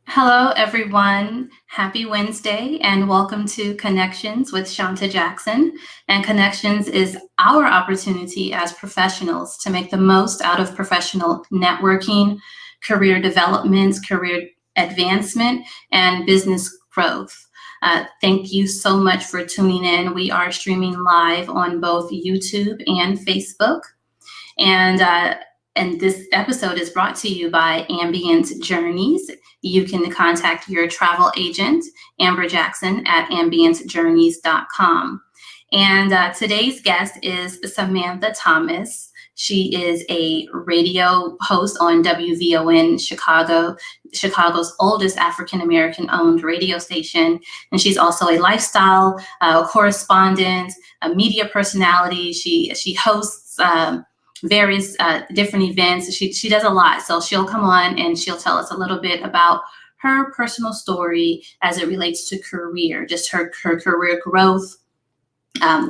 Hello, everyone. Happy Wednesday, and welcome to Connections with Shawnta Jackson. And Connections is our opportunity as professionals to make the most out of professional networking, career development, career advancement, and business growth. Thank you so much for tuning in. We are streaming live on both YouTube and Facebook. And this episode is brought to you by Ambient Journeys. You can contact your travel agent, Amber Jackson, at ambientjourneys.com. And today's guest is Samantha Thomas. She is a radio host on WVON Chicago, Chicago's oldest African-American owned radio station. And she's also a lifestyle correspondent, a media personality. She hosts various different events. She does a lot. So she'll come on and she'll tell us a little bit about her personal story as it relates to career, just her career growth,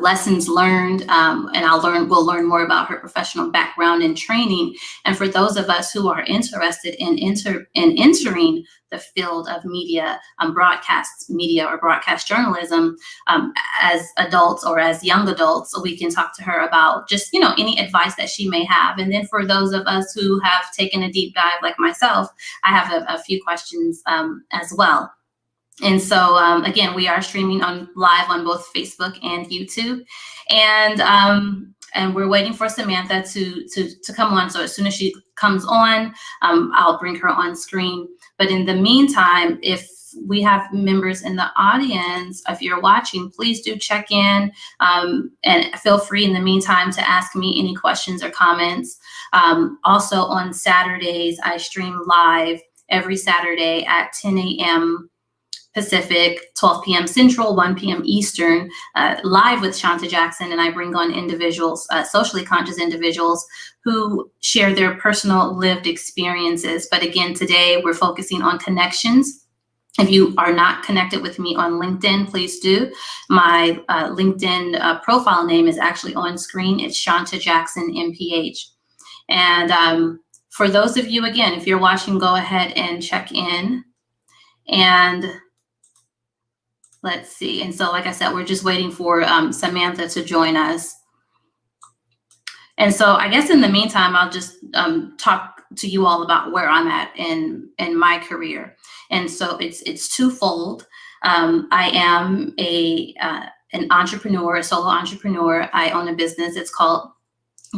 lessons learned, and we'll learn more about her professional background and training. And for those of us who are interested in entering the field of media, broadcast media or broadcast journalism, as adults or as young adults, we can talk to her about just, any advice that she may have. And then for those of us who have taken a deep dive like myself, I have a few questions as well. And so, again, we are streaming live on both Facebook and YouTube, and we're waiting for Samantha to come on. So as soon as she comes on, I'll bring her on screen. But in the meantime, if we have members in the audience, if you're watching, please do check in, and feel free in the meantime to ask me any questions or comments. Also on Saturdays, I stream live every Saturday at 10 a.m. Pacific, 12 p.m. Central, 1 p.m. Eastern, live with Shawnta Jackson. And I bring on individuals, socially conscious individuals who share their personal lived experiences. But again, today we're focusing on connections. If you are not connected with me on LinkedIn, please do. My LinkedIn profile name is actually on screen. It's Shawnta Jackson, MPH. And for those of you, again, if you're watching, go ahead and check in. And let's see. And so, like I said, we're just waiting for Samantha to join us. And so I guess in the meantime, I'll just talk to you all about where I'm at in my career. And so it's twofold. I am an entrepreneur, a solo entrepreneur. I own a business. It's called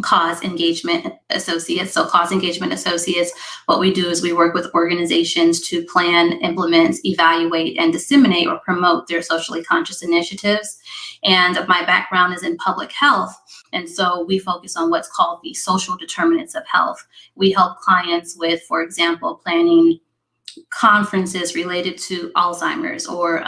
Cause Engagement Associates. So Cause Engagement Associates, what we do is we work with organizations to plan, implement, evaluate, and disseminate or promote their socially conscious initiatives. And my background is in public health. And so we focus on what's called the social determinants of health. We help clients with, for example, planning conferences related to Alzheimer's or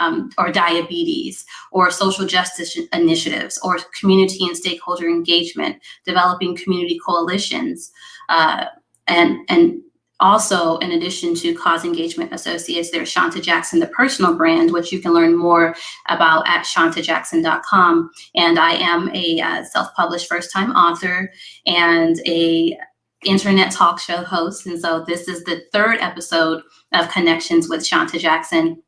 diabetes, or social justice initiatives, or community and stakeholder engagement, developing community coalitions, and also, in addition to Cause Engagement Associates, there's Shawnta Jackson, the personal brand, which you can learn more about at shawntajackson.com. And I am a self-published first-time author and a internet talk show host. And so this is the third episode of Connections with Shawnta Jackson.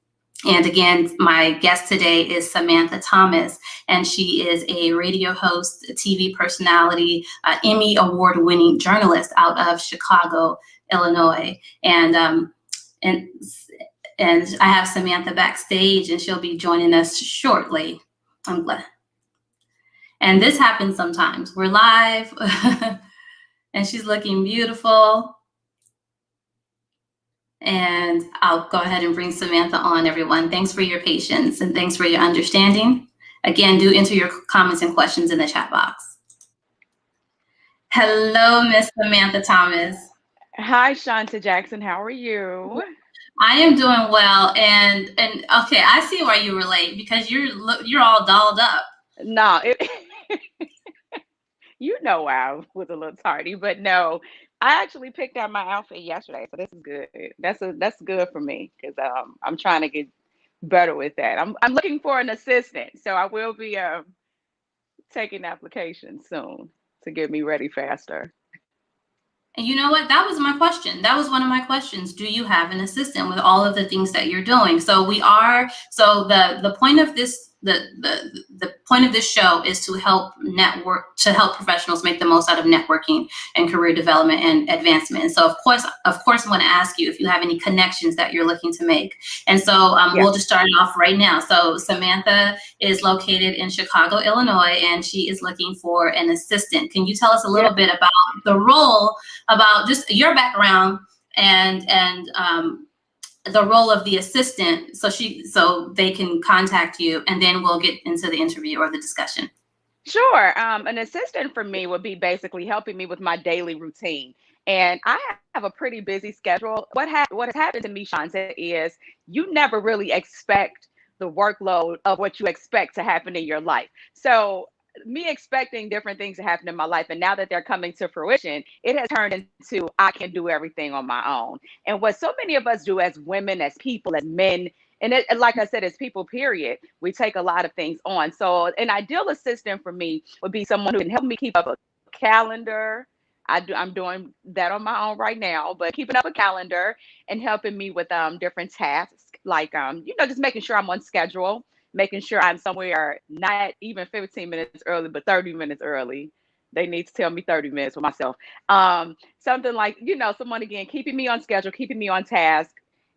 And again, my guest today is Samantha Thomas, and she is a radio host, a TV personality, Emmy Award winning journalist out of Chicago, Illinois. And I have Samantha backstage, and she'll be joining us shortly. I'm glad. And this happens sometimes. We're live. And she's looking beautiful. And I'll go ahead and bring Samantha on, everyone. Thanks for your patience and thanks for your understanding. Again, do enter your comments and questions in the chat box. Hello, Miss Samantha Thomas. Hi, Shawnta Jackson. How are you? I am doing well. And okay, I see why you were late, because you're all dolled up. No, you know I was a little tardy, but no, I actually picked out my outfit yesterday, so this is good. That's good for me because I'm trying to get better with that. I'm looking for an assistant, so I will be taking applications soon to get me ready faster. And you know what? That was my question. That was one of my questions. Do you have an assistant with all of the things that you're doing? So the point of this the point of this show is to help professionals make the most out of networking and career development and advancement. And so of course I want to ask you if you have any connections that you're looking to make. And so we'll just start it off right now. So Samantha is located in Chicago, Illinois, and she is looking for an assistant. Can you tell us a little bit about the role, about just your background and the role of the assistant, so they can contact you, and then we'll get into the interview or the discussion. Sure. An assistant for me would be basically helping me with my daily routine. And I have a pretty busy schedule. What has happened to me, Shawnta, is you never really expect the workload of what you expect to happen in your life. So me expecting different things to happen in my life, and now that they're coming to fruition, it has turned into I can do everything on my own. And what so many of us do as women, as people, as men, and like I said, as people, period, we take a lot of things on. So an ideal assistant for me would be someone who can help me keep up a calendar. I'm doing that on my own right now, but keeping up a calendar and helping me with different tasks, like just making sure I'm on schedule, making sure I'm somewhere not even 15 minutes early, but 30 minutes early. They need to tell me 30 minutes for myself. Something like, someone, again, keeping me on schedule, keeping me on task,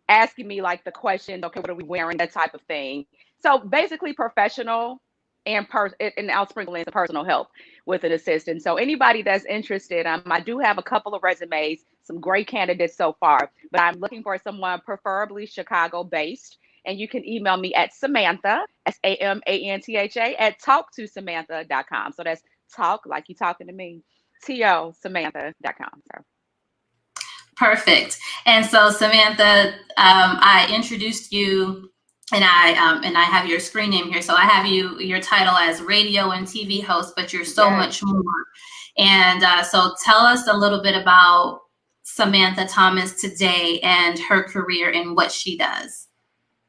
asking me like the question, okay, what are we wearing, that type of thing. So basically professional and I'll sprinkle in some personal help with an assistant. So anybody that's interested, I do have a couple of resumes, some great candidates so far, but I'm looking for someone preferably Chicago based. And you can email me at Samantha, SAMANTHA, at talktosamantha.com. So that's talk like you talking to me, TOSamantha.com. So. Perfect. And so Samantha, I introduced you, and I have your screen name here. So I have your title as radio and TV host, but you're so much more. And so tell us a little bit about Samantha Thomas today and her career and what she does.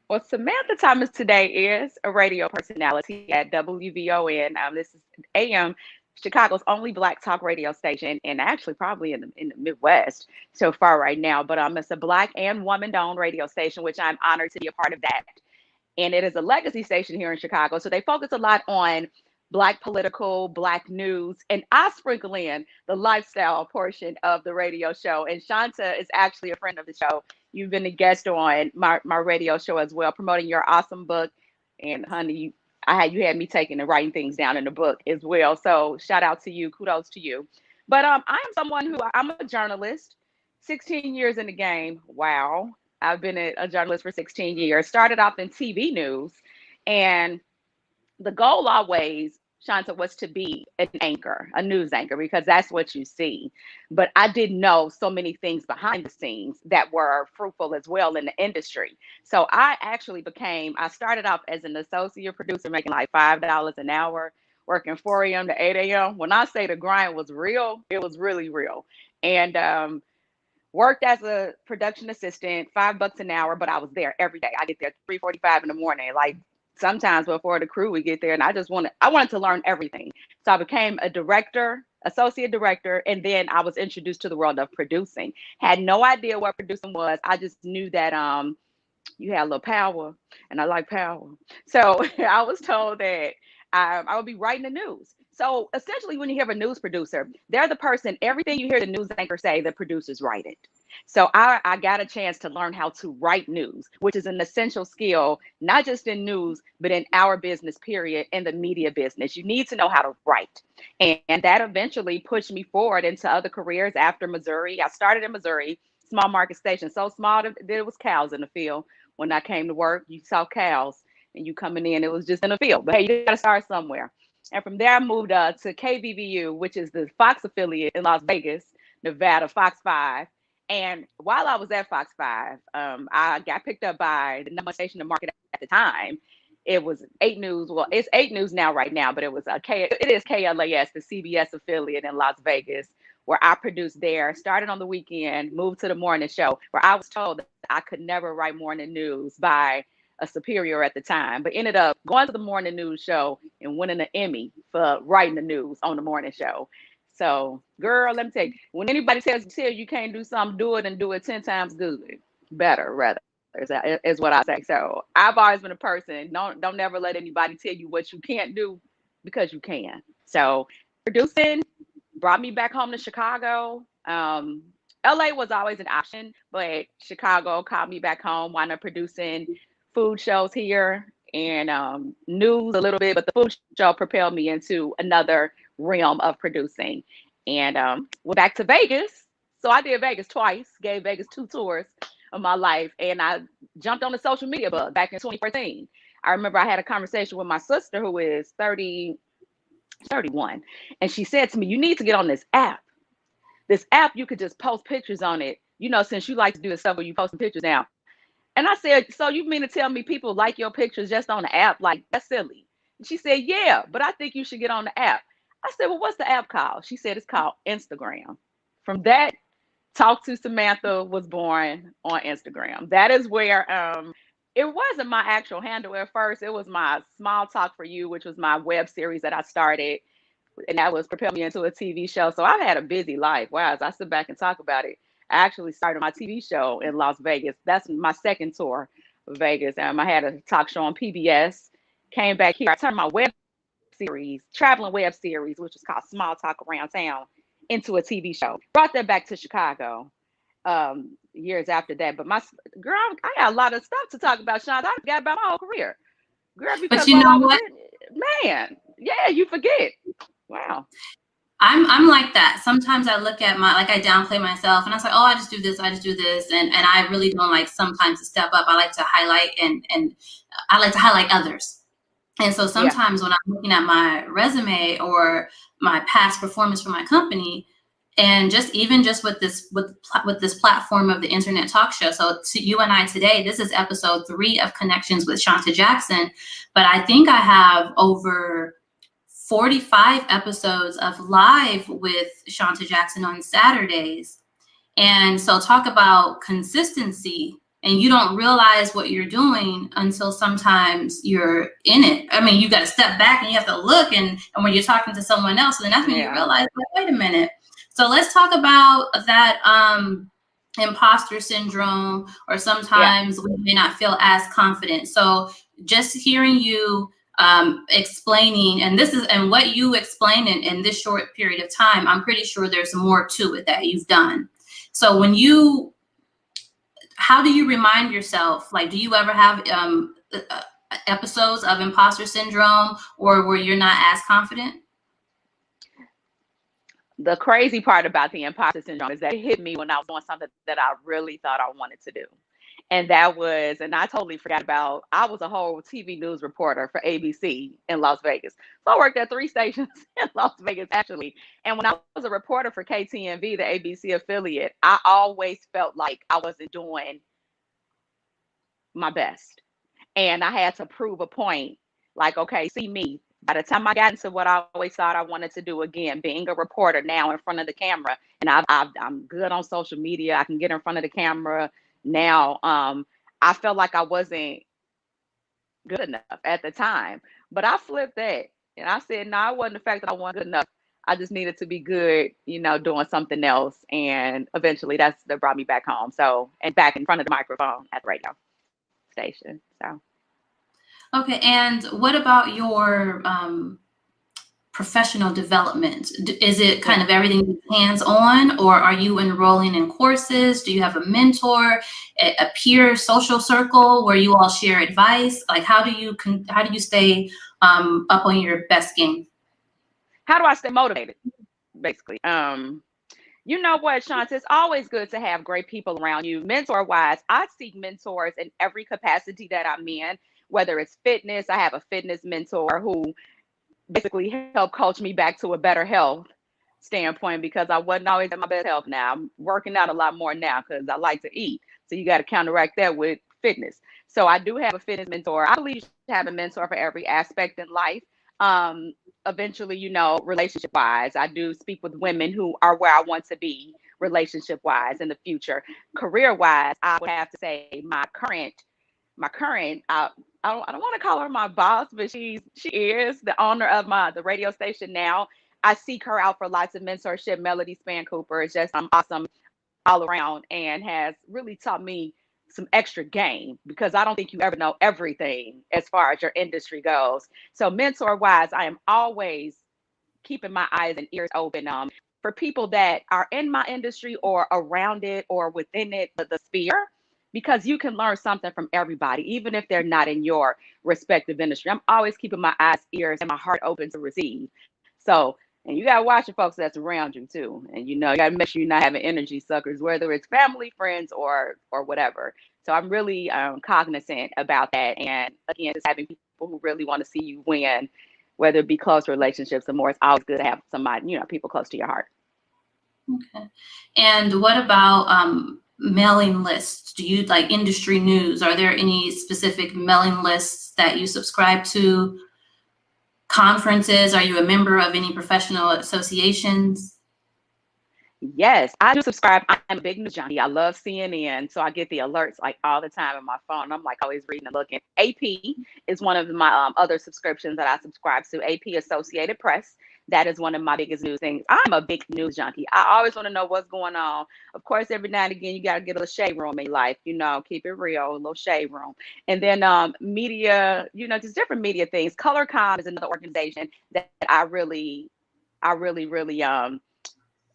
Well, Samantha Thomas today is a radio personality at WVON. This is AM, Chicago's only Black talk radio station, and actually probably in the Midwest so far right now. But it's a Black and woman-owned radio station, which I'm honored to be a part of that. And it is a legacy station here in Chicago. So they focus a lot on Black political, Black news, and I sprinkle in the lifestyle portion of the radio show. And Shawnta is actually a friend of the show. You've been a guest on my radio show as well, promoting your awesome book. And honey, you had me taking and writing things down in the book as well. So shout out to you, kudos to you. But I am someone I'm a journalist, 16 years in the game. Wow. I've been a journalist for 16 years, started off in TV news, and the goal always, Shawnta, was to be an anchor, a news anchor, because that's what you see. But I didn't know so many things behind the scenes that were fruitful as well in the industry. So I started off as an associate producer, making like $5 an hour, working 4 a.m. to 8 a.m. When I say the grind was real, it was really real. And worked as a production assistant, $5 an hour, but I was there every day. I get there 3:45 in the morning, like sometimes before the crew would get there, and I wanted to learn everything. So I became a director, associate director, and then I was introduced to the world of producing. Had no idea what producing was. I just knew that you had a little power, and I like power. So I was told that I would be writing the news. So essentially, when you hear a news producer, they're the person, everything you hear the news anchor say, the producers write it. So I got a chance to learn how to write news, which is an essential skill, not just in news, but in our business, period, in the media business. You need to know how to write. And that eventually pushed me forward into other careers after Missouri. I started in Missouri, small market station, so small that it was cows in the field. When I came to work, you saw cows and you coming in, it was just in the field. But hey, you got to start somewhere. And from there, I moved to KVVU, which is the Fox affiliate in Las Vegas, Nevada, Fox 5. And while I was at Fox 5, I got picked up by the number one station in the market at the time. It was 8 News. Well, it's 8 News now, right now, but it is KLAS, the CBS affiliate in Las Vegas, where I produced there. Started on the weekend, moved to the morning show, where I was told that I could never write morning news by a superior at the time, but ended up going to the morning news show and winning an Emmy for writing the news on the morning show. So, girl, let me tell you, when anybody tell you can't do something, do it and do it 10 times good, better, rather, is what I say. So, I've always been a person, don't never let anybody tell you what you can't do because you can. So, producing brought me back home to Chicago. LA was always an option, but Chicago called me back home, wound up producing food shows here and news a little bit, but the food show propelled me into another realm of producing. And went back to Vegas. So I did Vegas twice, gave Vegas 2 tours of my life, and I jumped on the social media bug back in 2014. I remember I had a conversation with my sister who is 31, and she said to me, "You need to get on this app. This app, you could just post pictures on it. You know, since you like to do this stuff where you posting pictures now." And I said, "So you mean to tell me people like your pictures just on the app? Like, that's silly." And she said, "Yeah, but I think you should get on the app." I said, "Well, what's the app called?" She said, "It's called Instagram." From that, Talk to Samantha was born on Instagram. That is where it wasn't my actual handle at first. It was my Small Talk for You, which was my web series that I started, and that was propelled me into a TV show. So I've had a busy life. Wow, as I sit back and talk about it, I actually started my TV show in Las Vegas. That's my second tour of Vegas. I had a talk show on PBS, came back here. I turned my web series, traveling web series, which is called Small Talk Around Town, into a TV show. Brought that back to Chicago years after that. But my girl, I got a lot of stuff to talk about, Shawnta. I forgot about my whole career. Girl, But because you while know I was what? in, man, yeah, you forget. Wow. I'm like that. Sometimes I look at I downplay myself and I say, oh, I just do this, and I really don't like sometimes to step up. I like to highlight and I like to highlight others. And so Yeah. sometimes when I'm looking at my resume or my past performance for my company, and just with this platform of the internet talk show. So to you and I today, this is episode 3 of Connections with Shawnta Jackson. But I think I have over 45 episodes of live with Shawnta Jackson on Saturdays. And so talk about consistency, and you don't realize what you're doing until sometimes you're in it. I mean, you got to step back and you have to look, and when you're talking to someone else, then that's when you realize, like, wait a minute. So let's talk about that imposter syndrome, or sometimes we may not feel as confident. So just hearing you explaining, and what you explain in this short period of time, I'm pretty sure there's more to it that you've done. So how do you remind yourself? Like, do you ever have episodes of imposter syndrome, or where you're not as confident? The crazy part about the imposter syndrome is that it hit me when I was doing something that I really thought I wanted to do. And I totally forgot about, I was a whole TV news reporter for ABC in Las Vegas. So I worked at 3 stations in Las Vegas, actually. And when I was a reporter for KTNV, the ABC affiliate, I always felt like I wasn't doing my best. And I had to prove a point, like, okay, see me. By the time I got into what I always thought I wanted to do again, being a reporter now in front of the camera, and I'm good on social media. I can get in front of the camera now. I felt like I wasn't good enough at the time, but I flipped that and I said, no, it wasn't the fact that I wasn't good enough. I just needed to be good, doing something else. And eventually that brought me back home. So, and back in front of the microphone at the radio station. So. Okay. And what about your professional development? Is it kind of everything hands-on, or are you enrolling in courses? Do you have a mentor, a peer social circle where you all share advice? Like, how do you stay up on your best game? How do I stay motivated? Basically, you know what, Shawnta, it's always good to have great people around you. Mentor wise, I seek mentors in every capacity that I'm in, whether it's fitness. I have a fitness mentor who basically helped coach me back to a better health standpoint, because I wasn't always at my best health. Now I'm working out a lot more now because I like to eat. So you got to counteract that with fitness. So I do have a fitness mentor. I believe you should have a mentor for every aspect in life. Eventually, relationship wise, I do speak with women who are where I want to be relationship wise in the future. Career wise, I would have to say my current I don't want to call her my boss, but she is the owner of the radio station now. I seek her out for lots of mentorship. Melody Span Cooper is just awesome all around and has really taught me some extra game, because I don't think you ever know everything as far as your industry goes. So mentor wise, I am always keeping my eyes and ears open for people that are in my industry or around it or within it, the sphere, because you can learn something from everybody, even if they're not in your respective industry. I'm always keeping my eyes, ears, and my heart open to receive. So, and you gotta watch the folks that's around you too. And you gotta make sure you're not having energy suckers, whether it's family, friends, or whatever. So I'm really cognizant about that. And again, just having people who really want to see you win, whether it be close relationships or more, it's always good to have somebody, people close to your heart. Okay. And what about mailing lists? Do you like industry news? Are there any specific mailing lists that you subscribe to? Conferences? Are you a member of any professional associations? Yes, I do subscribe. I'm a big news junkie. I love CNN, so I get the alerts like all the time on my phone. I'm like always reading and looking. AP is one of my other subscriptions that I subscribe to. AP Associated Press. That is one of my biggest news things. I'm a big news junkie. I always want to know what's going on. Of course, every now and again, you got to get a little shade room in your life. Keep it real, a little shade room. And then media, just different media things. Colorcom is another organization that I really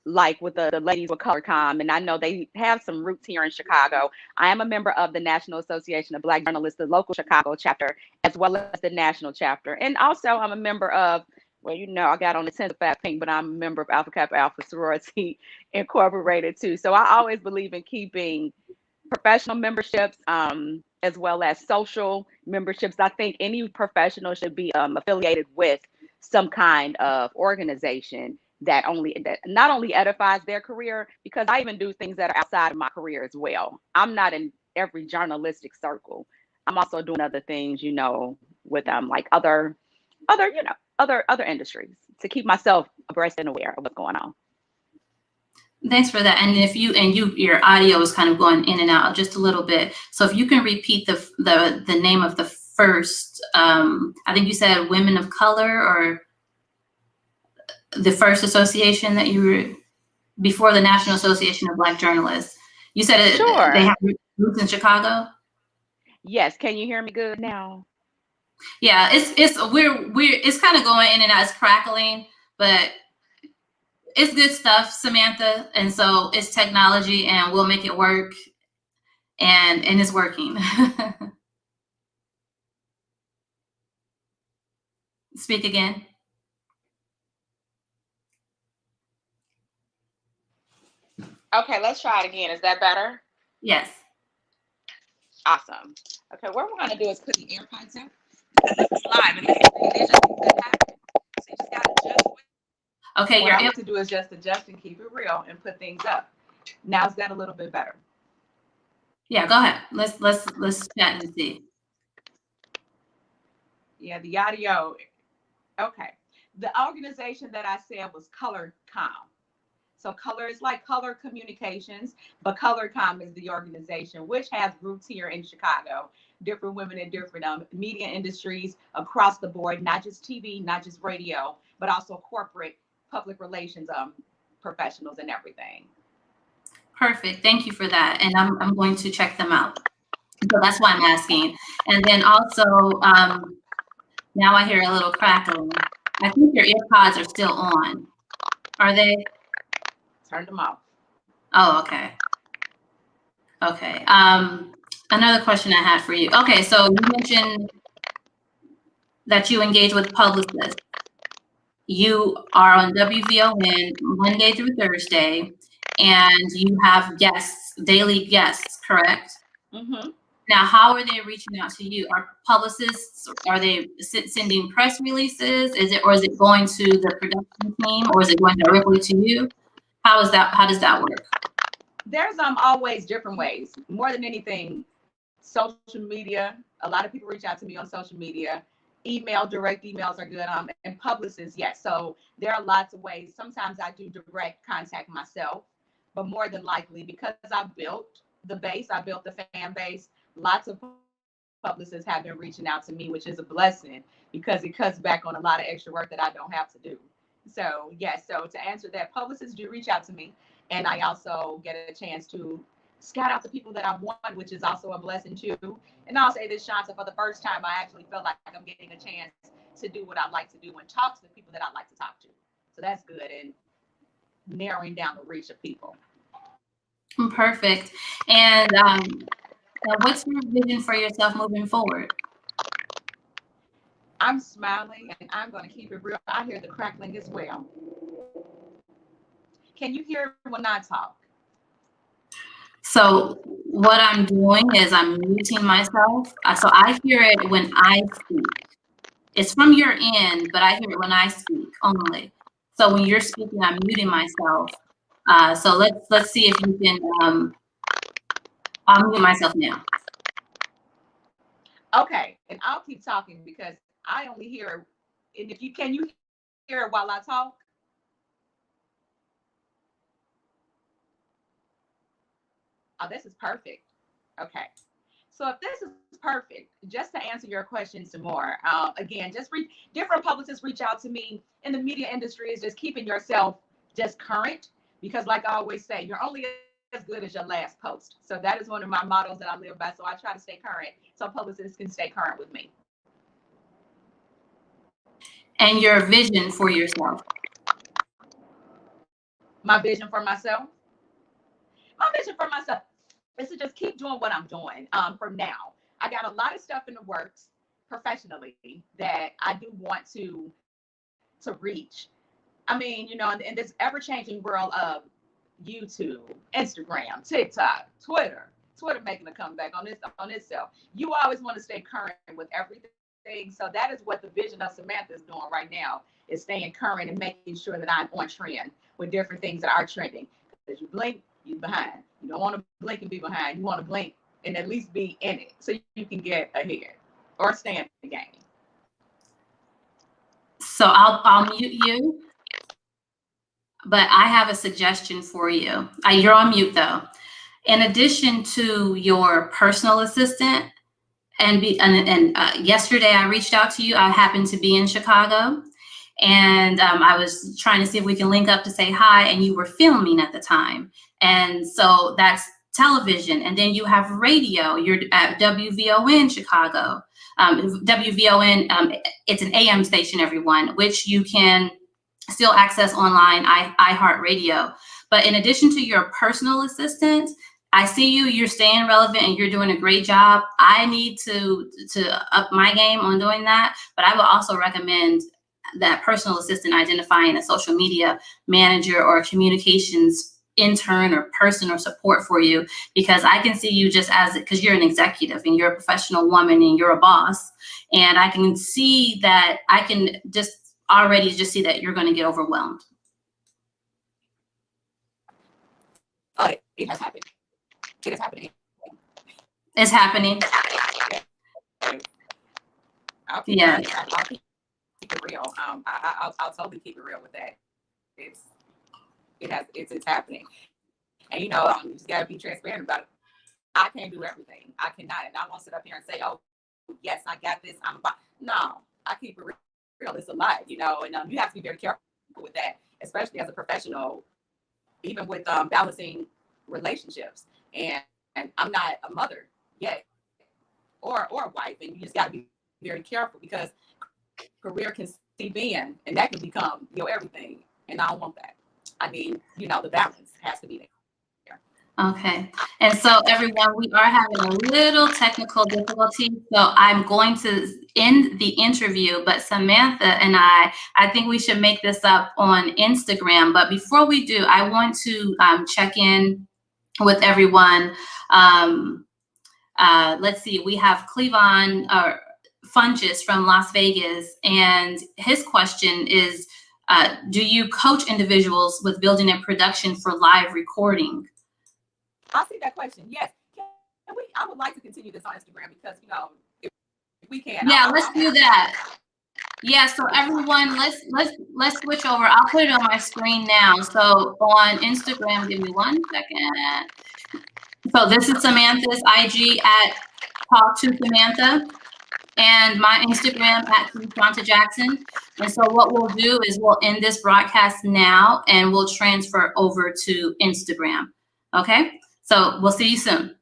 like with the ladies with Colorcom, and I know they have some roots here in Chicago. I am a member of the National Association of Black Journalists, the local Chicago chapter, as well as the national chapter. And also I'm a member of, well, I got on the 10th of Fat Pink, but I'm a member of Alpha Kappa Alpha Sorority Incorporated too. So I always believe in keeping professional memberships as well as social memberships. I think any professional should be affiliated with some kind of organization that not only edifies their career, because I even do things that are outside of my career as well. I'm not in every journalistic circle. I'm also doing other things, with like other industries, to keep myself abreast and aware of what's going on. Thanks for that. And your audio is kind of going in and out just a little bit. So if you can repeat the name of the first, I think you said Women of Color, or the first association that you were before the National Association of Black Journalists. You said Sure. They have roots in Chicago. Yes. Can you hear me good now? Yeah, it's kind of going in and out. It's crackling, but it's good stuff, Samantha. And so it's technology, and we'll make it work. And it's working. Speak again. Okay, let's try it again. Is that better? Yes. Awesome. Okay, what we're gonna do is put the AirPods in. This is live, and there's just things that happen. So you just gotta adjust. Okay. What I have to do is just adjust and keep it real and put things up. Now is that a little bit better? Yeah, go ahead. Let's chat and see. Yeah, the audio. Okay. The organization that I said was Colorcom. So Color is like Color Communications, but Colorcom is the organization, which has roots here in Chicago. Different women in different media industries across the board, not just TV, not just radio, but also corporate public relations professionals and everything. Perfect. Thank you for that. And I'm going to check them out. So that's why I'm asking. And then also, now I hear a little crackling. I think your earpods are still on. Are they? Turn them off. Oh, okay. Okay. Another question I had for you. Okay, so you mentioned that you engage with publicists. You are on WVON Monday through Thursday, and you have guests, daily guests, correct? Mm-hmm. Now, how are they reaching out to you? Are publicists, are they sending press releases? Is it going to the production team, or is it going directly to you? How does that work? There's always different ways. More than anything, social media. A lot of people reach out to me on social media. Direct emails are good. And publicists, yes. So there are lots of ways. Sometimes I do direct contact myself, but more than likely, because I built the base, I built the fan base, lots of publicists have been reaching out to me, which is a blessing, because it cuts back on a lot of extra work that I don't have to do. So yes, so to answer that, publicists do reach out to me, and I also get a chance to scout out the people that I want, which is also a blessing too. And I'll say this, Shawnta, for the first time, I actually feel like I'm getting a chance to do what I like to do and talk to the people that I like to talk to. So that's good, and narrowing down the reach of people. Perfect. And what's your vision for yourself moving forward? I'm smiling, and I'm going to keep it real. I hear the crackling as well. Can you hear when I talk? So what I'm doing is I'm muting myself. So I hear it when I speak. It's from your end, but I hear it when I speak only. So when you're speaking, I'm muting myself. So let's see if you can. I'll mute myself now. Okay, and I'll keep talking because I only hear. And if you hear it while I talk? Oh, this is perfect. Okay. So if this is perfect, just to answer your question some more, again, just different publicists reach out to me in the media industry is just keeping yourself just current, because like I always say, you're only as good as your last post. So that is one of my mottos that I live by. So I try to stay current so publicists can stay current with me. And your vision for yourself. My vision for myself? My vision for myself is to just keep doing what I'm doing from now. I got a lot of stuff in the works professionally that I do want to reach. I mean, you know, in this ever-changing world of YouTube, Instagram, TikTok, Twitter making a comeback on itself. You always want to stay current with everything. So that is what the vision of Samantha is doing right now, is staying current and making sure that I'm on trend with different things that are trending. Because you blink, you're behind. You don't want to blink and be behind. You want to blink and at least be in it so you can get ahead or stay in the game. So I'll mute you, but I have a suggestion for you. You're on mute though. In addition to your personal assistant, and yesterday I reached out to you. I happened to be in Chicago, and I was trying to see if we can link up to say hi, and you were filming at the time. And so that's television. And then you have radio. You're at WVON Chicago. WVON, it's an AM station, everyone, which you can still access online, iHeartRadio. But in addition to your personal assistant, I see you're staying relevant and you're doing a great job. I need to up my game on doing that. But I would also recommend that personal assistant identifying a social media manager or a communications intern or person or support for you, because I can see you just because you're an executive and you're a professional woman and you're a boss. And I can see that I can already see that you're going to get overwhelmed. Oh, it has happened. It is happening. It's happening. I'll keep it real. I'll totally keep it real with that. It's happening. And you know, you just gotta be transparent about it. I can't do everything. I cannot, and I won't sit up here and say, "Oh, yes, I got this. I'm fine." No, I keep it real. It's a lot, you know, and you have to be very careful with that, especially as a professional, even with balancing relationships. And I'm not a mother yet, or a wife, and you just gotta be very careful because career can seep in, and that can become your everything, and I don't want that. I mean, you know, the balance has to be there. Okay. And so everyone, we are having a little technical difficulty. So I'm going to end the interview, but Samantha and I think we should make this up on Instagram. But before we do, I want to check in with everyone. Let's see, we have Cleavon Fungus from Las Vegas, and his question is, do you coach individuals with building a production for live recording? I see that question. Yes. I would like to continue this on Instagram because, you know, if we can. Yeah, let's do that. Yeah, so everyone, let's switch over. I'll put it on my screen now. So on Instagram, give me 1 second. So this is Samantha's IG at Talk to Samantha. and my Instagram at Shawnta Jackson. And so what we'll do is we'll end this broadcast now and we'll transfer over to Instagram. Okay, so we'll see you soon.